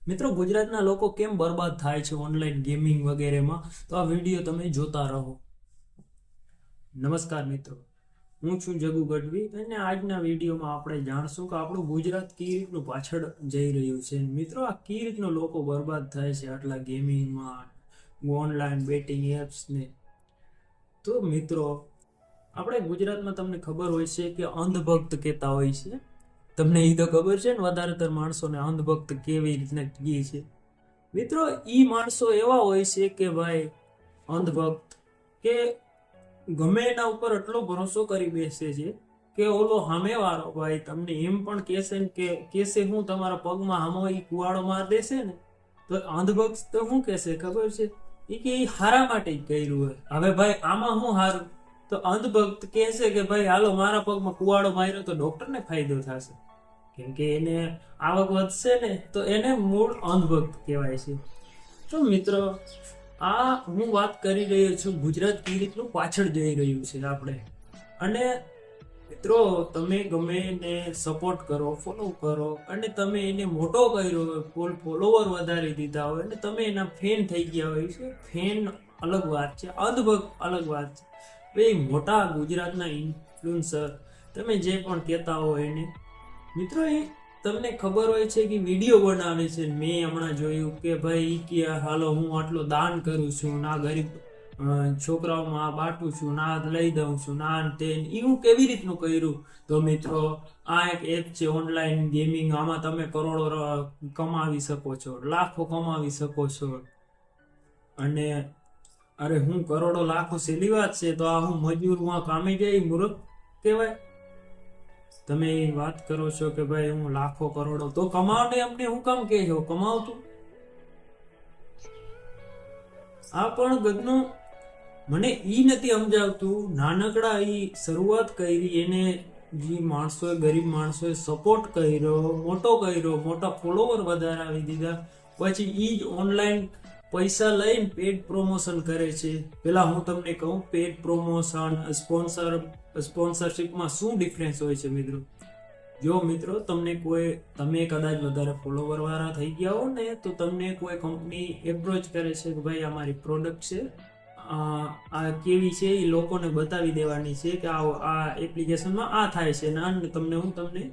મિત્રો, ગુજરાતના લોકો કેમ બરબાદ થાય છે ઓનલાઈન ગેમિંગ વગેરેમાં, તો આ વિડીયો તમે જોતા રહો. નમસ્કાર મિત્રો, હું છું જગુ ગઢવી અને આજના વિડીયોમાં આપણે જાણશું કે આપણું ગુજરાત કઈ રીતનું પાછળ જઈ રહ્યું છે. મિત્રો, આ કઈ રીતનું લોકો બરબાદ થાય છે આટલા ગેમિંગમાં, ઓનલાઈન બેટિંગ એપ્સને. તો મિત્રો, આપણે ગુજરાતમાં તમને ખબર હોય છે કે અંધભક્ત કહેતા હોય છે. તમને એ તો ખબર છે ને, વધારેતર માણસોને અંધભક્ત કેવી રીતના કહે છે. મિત્રો, ઈ માણસો એવા હોય છે કે ભાઈ અંધભક્ત કે ગમે એના ઉપર એટલો ભરોસો કરી બેસે છે કે ઓલો સામેવાળો ભાઈ તમને એમ પણ કહેશે ને કે હું તમારા પગમાં હામો ઈ કુવાડો માર દેશે ને, તો અંધભક્ત તો શું કહેશે ખબર છે? એ કે ઈ હારા માટે જ કર્યું હોય. હવે ભાઈ આમાં શું હારું? તો અંધભક્ત કહેશે કે ભાઈ હાલો મારા પગમાં કુવાડો માર્યો તો ડોક્ટરને ફાયદો થશે, કેમ કે એને આવક વધશે ને, તો એને મૂળ અંધભક્ત કહેવાય છે. તો મિત્રો, આ હું વાત કરી રહ્યો છું ગુજરાત કઈ રીતનું પાછળ જઈ રહ્યું છે આપણે. અને મિત્રો, તમે ગમે એને સપોર્ટ કરો, ફોલો કરો અને તમે એને મોટો કર્યો હોય, ફોલોવર વધારી દીધા હોય અને તમે એના ફેન થઈ ગયા હોય છે, ફેન અલગ વાત છે, અંધભક્ત અલગ વાત છે. ભાઈ મોટા ગુજરાતના ઇન્ફ્લુએન્સર તમે જે પણ કહેતા હો એને, મિત્રો, એ તમને ખબર હોય છે કે વિડીયો બનાવે છે. મેં હમણાં જોયું કે ભાઈ કે હાલો હું આટલો દાન કરું છું, ના ગરીબ છોકરાઓમાં આ બાટું છું, ના લઈ દઉં છું, ના તે હું કેવી રીતનું કર્યું? તો મિત્રો, આ એક એપ છે ઓનલાઈન ગેમિંગ. આમાં તમે કરોડો કમાવી શકો છો, લાખો કમાવી શકો છો. અને અરે હું કરોડો લાખો સહેલી વાત છે, તો આ હું મજૂર હું કામે જાય મૂર્ખ કહેવાય? તમે વાત કરો છો કે ભાઈ હું લાખો કરોડો, તો કમાવ ને, અમને હું કામ કહે છો કમાવ તું? આ પણ ગદનું મને ઈ નથી સમજાવતું. નાનકડા ઈ શરૂઆત કરી, એને જે માણસોએ, ગરીબ માણસોએ સપોર્ટ કર્યો, મોટા ફોલોવર વધારાવી દીધા, પછી ઈ જ ઓનલાઈન પૈસા લઈને પેડ પ્રમોશન કરે છે. પેલા હું તમને કહું, પેડ પ્રમોશન સ્પોન્સરશિપમાં શું ડિફરન્સ હોય છે મિત્રો? જો મિત્રો, તમે કદાચ વધારે ફોલોવર વાળા થઈ ગયા હો ને, તો તમને કોઈ કંપની એપ્રોચ કરે છે કે ભાઈ અમારી પ્રોડક્ટ છે, આ કેવી છે એ લોકોને બતાવી દેવાની છે કે આ એપ્લિકેશનમાં આ થાય છે ને હું તમને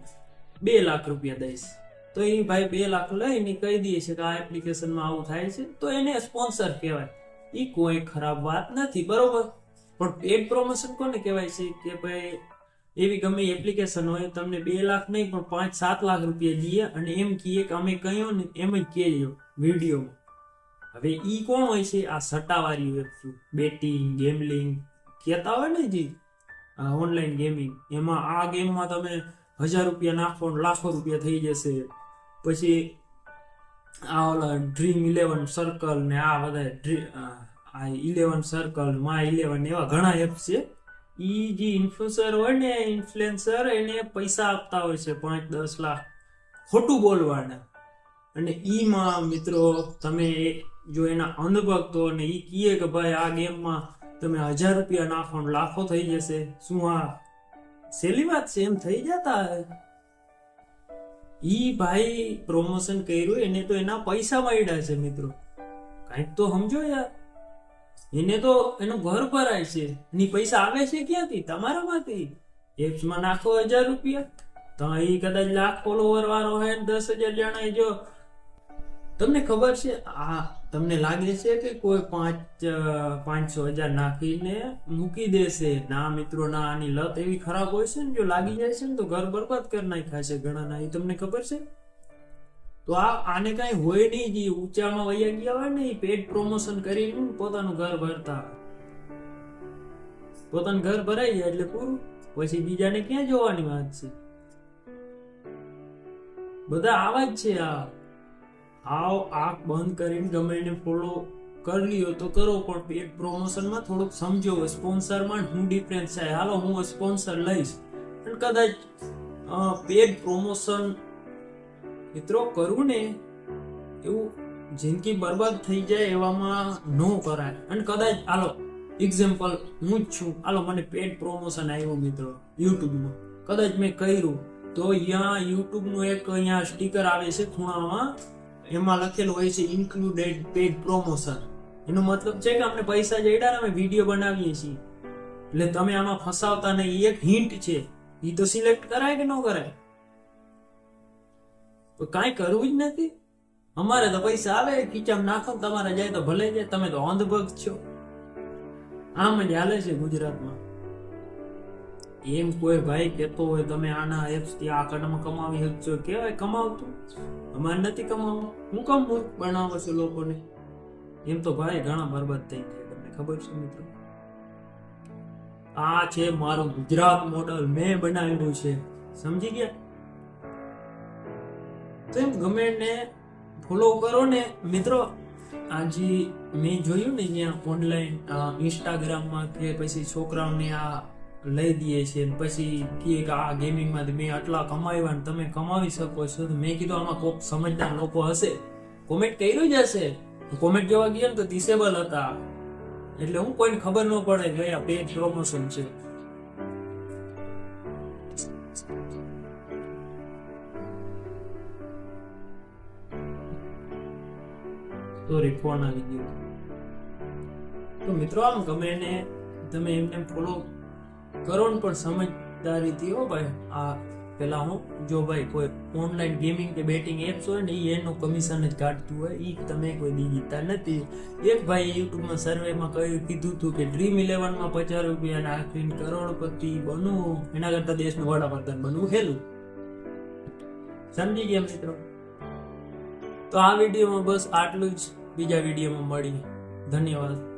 2 લાખ રૂપિયા દઈશ. તો એ ભાઈ 2 લાખ લઈને કહી દે છે કે આ એપ્લિકેશનમાં આવું થાય છે, તો એને સ્પોન્સર કહેવાય. એ કોઈ ખરાબ વાત નથી, બરોબર? પણ પેડ પ્રમોશન કોને કહેવાય છે? કે ભાઈ એવી ગમે એપ્લિકેશન હોય, તમને 2 લાખ નહીં પણ 5-7 લાખ રૂપિયા દઈએ અને એમ કહીએ કે અમે કહ્યું ને એમ જ કહેજો વિડીયોમાં. હવે ઈ કોણ હોય છે? આ સટ્ટાવાળી વેબ, બેટિંગ ગેમલિંગ કહેતા હોય ને, જે ઓનલાઈન ગેમિંગ, એમાં આ ગેમમાં તમે 1000 રૂપિયા નાખો લાખો રૂપિયા થઈ જશે. પછી આ ઓલા ડ્રીમ 11 સર્કલ ને આ બધા 11 સર્કલ, માં 11 એવા ઘણા એપ્સ છે. ઈ જે ઇન્ફ્લુએન્સર હોય ને, એને પૈસા આપતા હોય છે 5-10 લાખ ખોટું બોલવાના. અને ઈમાં મિત્રો, તમે જો એના અંધભક્તો ને ઈ કહે કે ભાઈ આ ગેમમાં તમે 1000 રૂપિયા નાખો લાખો થઈ જશે, શું આ સહેલી વાત છે? એમ થઈ જતા. ઈ ભાઈ પ્રમોશન કર્યું, એને તો એના પૈસા મળ્યા છે મિત્રો, કઈક તો સમજો યાર. એને તો એનું ઘર ભરાય છે, એની પૈસા આવે છે ક્યાંથી? તમારામાંથી. એપ્સમાં નાખો 1000 રૂપિયા, તો એ કદાચ લાખ ફોલોવર વાળો હોય, 10,000 જણા. જો તમને ખબર છે, તમને લાગે છે કે કોઈ 500,000 નાખીને મૂકી દેશે? ના મિત્રો, ના. આની લત એવી ખરાબ હોય છે ને, જો લાગી જાય છે ને તો ઘર બરબાદ કરી નાખ્યા છે ઘણાના. એ તમને ખબર છે? તો આને કઈ હોય નહીં, જે ઊંચામાં વૈયા ગયા હોય ને, એ પેડ પ્રમોશન કરીને પોતાનું ઘર ભરતા. પોતાનું ઘર ભરાઈ જાય એટલે પૂરું, પછી બીજાને ક્યાં જોવાની વાત છે? બધા આવા જ છે. આંખ બંધ કરીને ગમે એને ફોલો કરી લ્યો તો કરો, પણ પેડ પ્રમોશનમાં થોડુંક સમજો. સ્પોન્સરમાં શું ડિફરન્સ છે? હાલો હું સ્પોન્સર લઈશ અને કદાચ પેડ પ્રમોશન મિત્રો કરવું ને, એવું જિંદગી બરબાદ થઈ જાય એવામાં ન કરાય. અને કદાચ હાલો એક્ઝામ્પલ હું જ છું, હાલો મને પેડ પ્રમોશન આવ્યું મિત્રો યુટ્યુબમાં, કદાચ મેં કર્યું, તો અહીંયા યુટ્યુબનું એક અહીંયા સ્ટીકર આવે છે ખૂણામાં એમાં લખેલું હોય છે ઇન્ક્લુડેડ પેડ પ્રમોશન. એનો મતલબ છે કે આપણે પૈસા જઈડા અમે વિડીયો બનાવીએ છીએ, એટલે તમે આમાં ફસાવતા નહીં. એક હિન્ટ છે, એ તો સિલેક્ટ કરાય કે ન કરાય? તો કાંઈ કરવું જ નથી. અમારે તો પૈસા આવે ખીચામાં નાખો, તમારે જાય તો ભલે જાય, તમે તો અંધભક્ત છો. આમ જ હાલે છે ગુજરાતમાં. એમ કોઈ ભાઈ કહેતો હોય તમે આના એપ્સ થી આ કડમાં કમાવી શકશો, કેવાય કમાવતું. અમારે નથી કમાવું, હું કેમ મૂર્ખ બનાવો છો લોકોને? એમ તો ભાઈ ઘણા બરબાદ થઈ ગયા, તમને ખબર છે મિત્રો. આ છે મારું ગુજરાત મોડલ, મેં બનાવેલું છે, સમજી ગયા? તો એમ ગમે ને ફોલો કરો ને મિત્રો. આજે મેં જોયું ને ત્યાં ઓનલાઈન ઇન્સ્ટાગ્રામમાં કે પછી છોકરાઓને આ લઈ દઈએ છે, પછી કે આ ગેમિંગમાંથી મેં આટલા કમાવ્યા ને તમે કમાવી શકો છો. તો મેં કીધું આમાં કોઈક સમજદાર લોકો હશે, કોમેન્ટ કર્યું જ હશે. કોમેન્ટ જોવા ગયા ને તો ડિસેબલ હતા, એટલે હું કોઈને ખબર ન પડે કે આ પેડ પ્રમોશન છે. સોરી, ફોન આવી ગયો. તો મિત્રો આમ ગમે ને તમે એમને ફોલો કરો ને, પણ સમજદારીથી હો ભાઈ. આ પેલા હું જો ભાઈ કોઈ ઓનલાઈન ગેમિંગ કે બેટિંગ એપ્સ હોય ને, એનું કમિશન જ કાઢતું હોય, એ તમે કોઈ દીધા નથી. એક ભાઈ યુટ્યુબમાં સર્વેમાં કીધું હતું કે ડ્રીમ 11 માં 50 રૂપિયા નાખીને કરોડપતિ બનવું એના કરતા દેશનું વડાપ્રધાન બનવું હેલું. સમજી ગયા મિત્રો? તો આ વિડીયોમાં બસ આટલું જ. બીજા વિડીયોમાં મળી. ધન્યવાદ.